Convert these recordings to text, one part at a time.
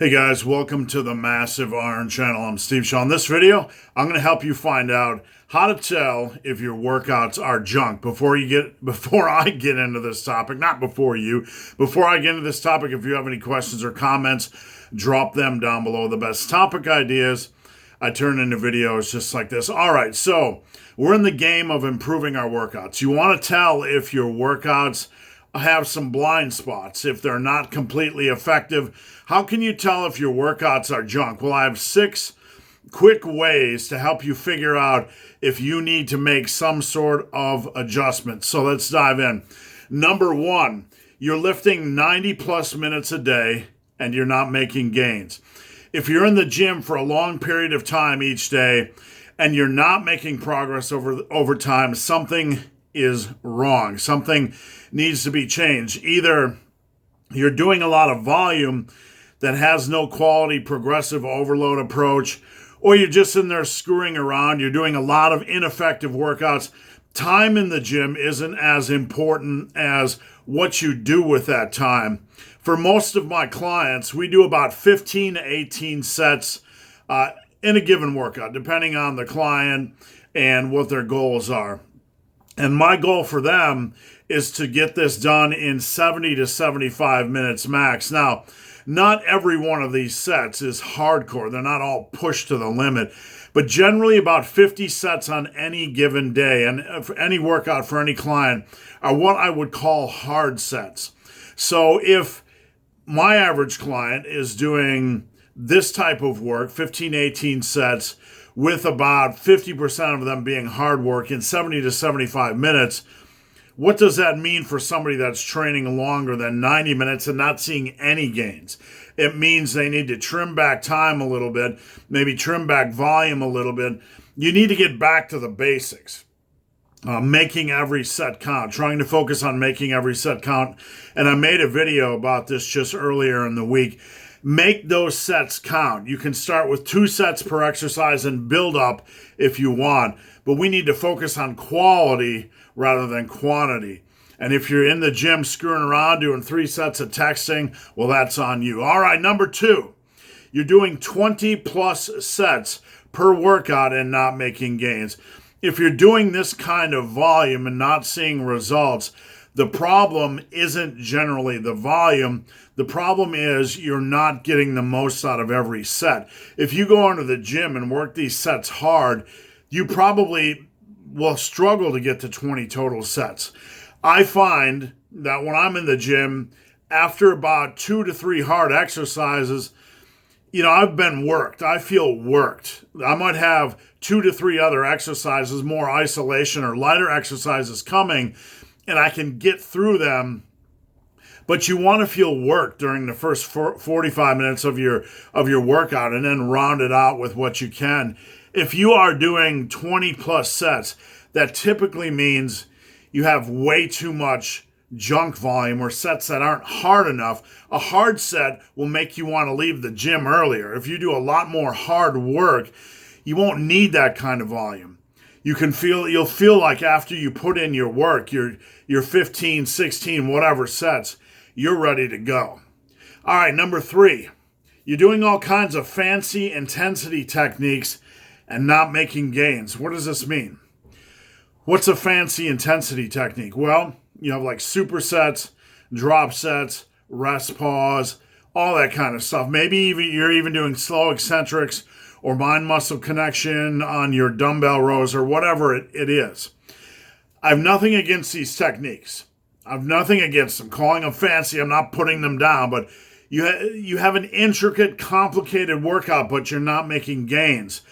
Hey guys, welcome to the Massive Iron Channel. I'm Steve Shaw. In this video, I'm going to help you find out how to tell if your workouts are junk. Before I get into this topic, before I get into this topic, if you have any questions or comments, drop them down below. The best topic ideas I turn into videos just like this. All right, so we're in the game of improving our workouts. You want to tell if your workouts have some blind spots, if they're not completely effective. How can you tell if your workouts are junk? Well, I have 6 quick ways to help you figure out if you need to make some sort of adjustment. So let's dive in. Number 1, you're lifting 90 plus minutes a day and you're not making gains. If you're in the gym for a long period of time each day and you're not making progress over time, something is wrong. Something needs to be changed. Either you're doing a lot of volume that has no quality progressive overload approach, or you're just in there screwing around. You're doing a lot of ineffective workouts. Time in the gym isn't as important as what you do with that time. For most of my clients, we do about 15 to 18 sets in a given workout, depending on the client and what their goals are. And my goal for them is to get this done in 70 to 75 minutes max. Now, not every one of these sets is hardcore. They're not all pushed to the limit. But generally about 50 sets on any given day and for any workout for any client are what I would call hard sets. So if my average client is doing this type of work, 15, 18 sets, with about 50% of them being hard work in 70 to 75 minutes, what does that mean for somebody that's training longer than 90 minutes and not seeing any gains? It means they need to trim back time a little bit, maybe trim back volume a little bit. You need to get back to the basics. Making every set count, trying to focus on making every set count. And I made a video about this just earlier in the week. Make those sets count. You can start with 2 sets per exercise and build up if you want, but we need to focus on quality rather than quantity. And if you're in the gym screwing around doing 3 sets of texting, well, that's on you. All right, number 2, you're doing 20 plus sets per workout and not making gains. If you're doing this kind of volume and not seeing results, the problem isn't generally the volume. The problem is you're not getting the most out of every set. If you go into the gym and work these sets hard, you probably will struggle to get to 20 total sets. I find that when I'm in the gym, after about 2 to 3 hard exercises, I've been worked. I feel worked. I might have 2 to 3 other exercises, more isolation or lighter exercises coming, and I can get through them. But you want to feel work during the first 45 minutes of your workout and then round it out with what you can. If you are doing 20 plus sets, that typically means you have way too much junk volume or sets that aren't hard enough. A hard set will make you want to leave the gym earlier. If you do a lot more hard work, you won't need that kind of volume. You'll feel like after you put in your work, your 15, 16, whatever sets, you're ready to go. All right, number 3, you're doing all kinds of fancy intensity techniques and not making gains. What does this mean? What's a fancy intensity technique? Well, you have like supersets, drop sets, rest pause, all that kind of stuff. Maybe you're even doing slow eccentrics or mind muscle connection on your dumbbell rows or whatever it is. I have nothing against these techniques. I have nothing against them. Calling them fancy, I'm not putting them down, but you have an intricate, complicated workout, but you're not making gains.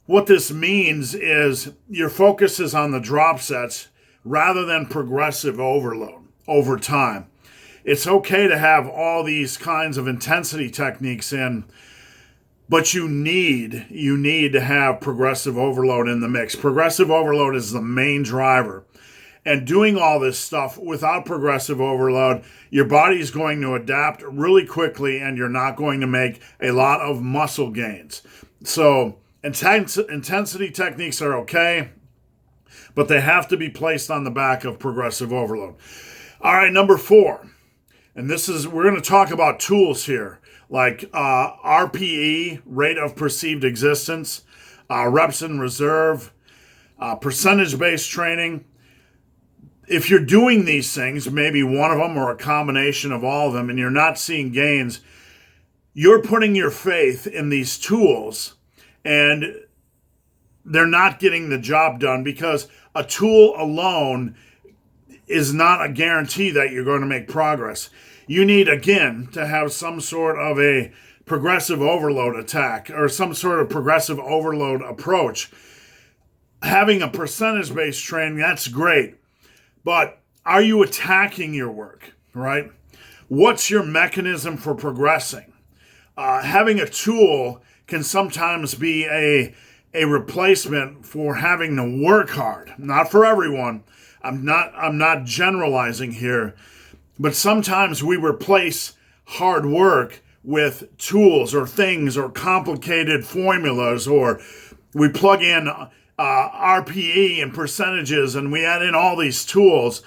What this means is your focus is on the drop sets rather than progressive overload over time. It's okay to have all these kinds of intensity techniques in, but you need to have progressive overload in the mix. Progressive overload is the main driver. And doing all this stuff without progressive overload, your body is going to adapt really quickly and you're not going to make a lot of muscle gains. So intensity techniques are okay, but they have to be placed on the back of progressive overload. All right, number 4. And we're going to talk about tools here. like RPE, rate of perceived existence, reps in reserve, percentage-based training. If you're doing these things, maybe one of them or a combination of all of them, and you're not seeing gains, you're putting your faith in these tools and they're not getting the job done, because a tool alone is not a guarantee that you're going to make progress. You need, again, to have some sort of a progressive overload attack or some sort of progressive overload approach. Having a percentage-based training, that's great. But are you attacking your work, right? What's your mechanism for progressing? Having a tool can sometimes be a replacement for having to work hard. Not for everyone. I'm not generalizing here, but sometimes we replace hard work with tools or things or complicated formulas, or we plug in RPE and percentages, and we add in all these tools,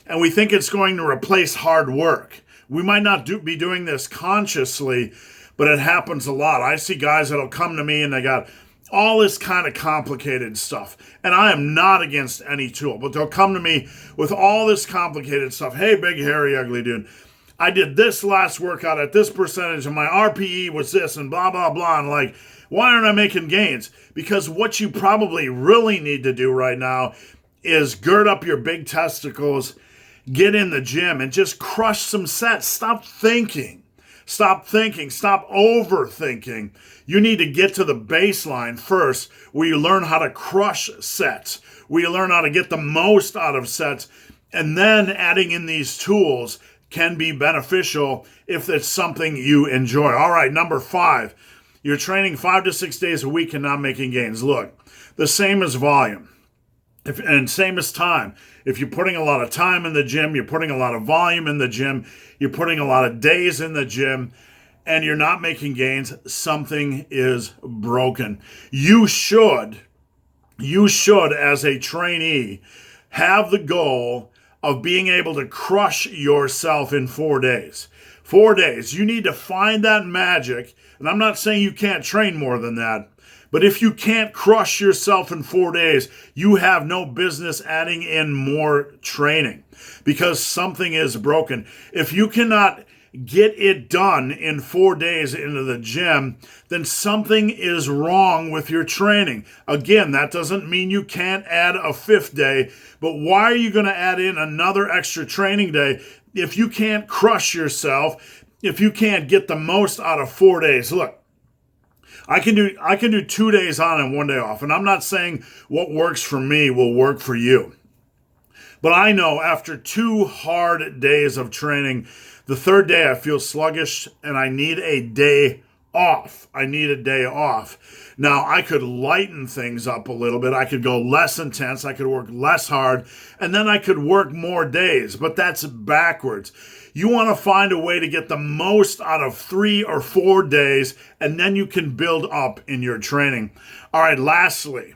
and we think it's going to replace hard work. We might not be doing this consciously, but it happens a lot. I see guys that'll come to me and they got all this kind of complicated stuff. And I am not against any tool, but they'll come to me with all this complicated stuff. Hey, big, hairy, ugly dude, I did this last workout at this percentage and my RPE was this and blah, blah, blah. And like, why aren't I making gains? Because what you probably really need to do right now is gird up your big testicles, get in the gym, and just crush some sets. Stop thinking. Stop overthinking. You need to get to the baseline first, where you learn how to crush sets, where you learn how to get the most out of sets, and then adding in these tools can be beneficial if it's something you enjoy. All right, number 5. You're training 5 to 6 days a week and not making gains. Look, the same as volume. And same as time. If you're putting a lot of time in the gym, you're putting a lot of volume in the gym, you're putting a lot of days in the gym, and you're not making gains, something is broken. You should, as a trainee, have the goal of being able to crush yourself in 4 days. 4 days. You need to find that magic. And I'm not saying you can't train more than that. But if you can't crush yourself in 4 days, you have no business adding in more training, because something is broken. If you cannot get it done in 4 days into the gym, then something is wrong with your training. Again, that doesn't mean you can't add a 5th day, but why are you going to add in another extra training day if you can't crush yourself, if you can't get the most out of 4 days? Look, I can do 2 days on and 1 day off, and I'm not saying what works for me will work for you. But I know after 2 hard days of training, the 3rd day I feel sluggish and I need a day off. Now, I could lighten things up a little bit. I could go less intense. I could work less hard, and then I could work more days, but that's backwards. You want to find a way to get the most out of 3 or 4 days, and then you can build up in your training. All right, lastly,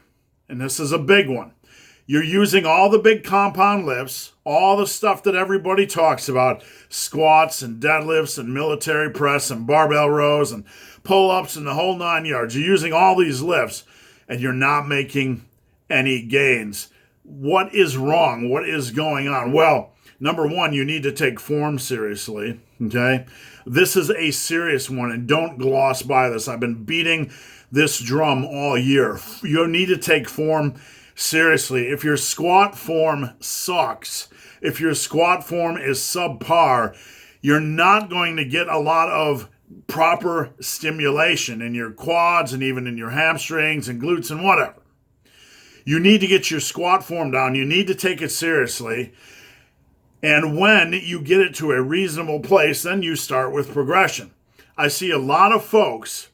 and this is a big one, you're using all the big compound lifts, all the stuff that everybody talks about, squats and deadlifts and military press and barbell rows and pull-ups and the whole 9 yards. You're using all these lifts, and you're not making any gains. What is wrong? What is going on? Well, number 1, you need to take form seriously, okay? This is a serious one, and don't gloss by this. I've been beating this drum all year. You need to take form seriously. If your squat form sucks, if your squat form is subpar, you're not going to get a lot of proper stimulation in your quads and even in your hamstrings and glutes and whatever. You need to get your squat form down. You need to take it seriously. And when you get it to a reasonable place, then you start with progression. I see a lot of folks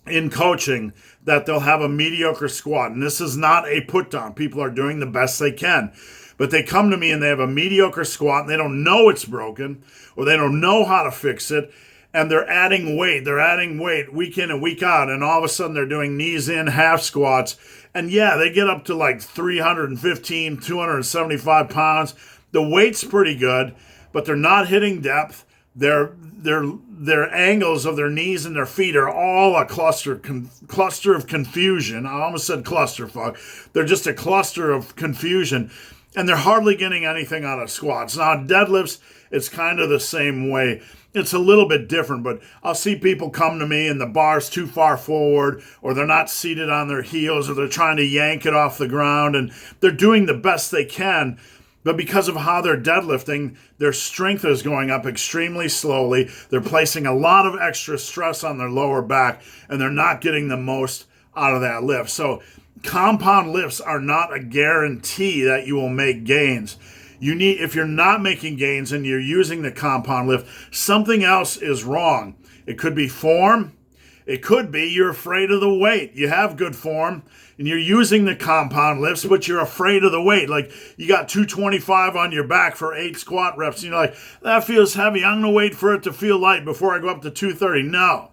in coaching that they'll have a mediocre squat. And this is not a put down. People are doing the best they can. But they come to me and they have a mediocre squat and they don't know it's broken, or they don't know how to fix it. And they're adding weight. They're adding weight week in and week out. And all of a sudden they're doing knees in half squats. And yeah, they get up to like 315, 275 pounds. The weight's pretty good, but they're not hitting depth. their angles of their knees and their feet are all a cluster of confusion. I almost said clusterfuck. They're just a cluster of confusion, and they're hardly getting anything out of squats. Now, deadlifts, it's kind of the same way. It's a little bit different, but I'll see people come to me and the bar's too far forward, or they're not seated on their heels, or they're trying to yank it off the ground, and they're doing the best they can. But because of how they're deadlifting, their strength is going up extremely slowly. They're placing a lot of extra stress on their lower back, and they're not getting the most out of that lift. So compound lifts are not a guarantee that you will make gains. If you're not making gains and you're using the compound lift, something else is wrong. It could be form. It could be you're afraid of the weight. You have good form and you're using the compound lifts, but you're afraid of the weight. Like you got 225 on your back for 8 squat reps. And you're like, that feels heavy. I'm going to wait for it to feel light before I go up to 230. No.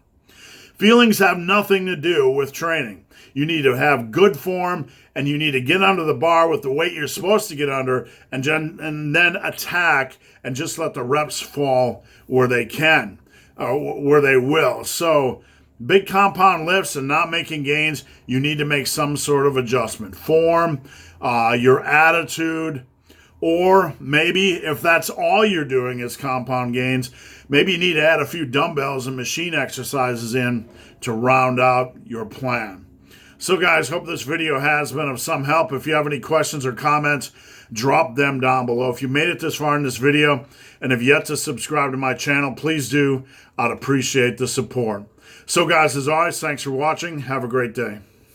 Feelings have nothing to do with training. You need to have good form, and you need to get under the bar with the weight you're supposed to get under, and then attack and just let the reps fall where they can, or where they will. So big compound lifts and not making gains, you need to make some sort of adjustment. Form, your attitude, or maybe if that's all you're doing is compound gains, maybe you need to add a few dumbbells and machine exercises in to round out your plan. So guys, hope this video has been of some help. If you have any questions or comments, drop them down below. If you made it this far in this video and have yet to subscribe to my channel, please do. I'd appreciate the support. So guys, as always, thanks for watching. Have a great day.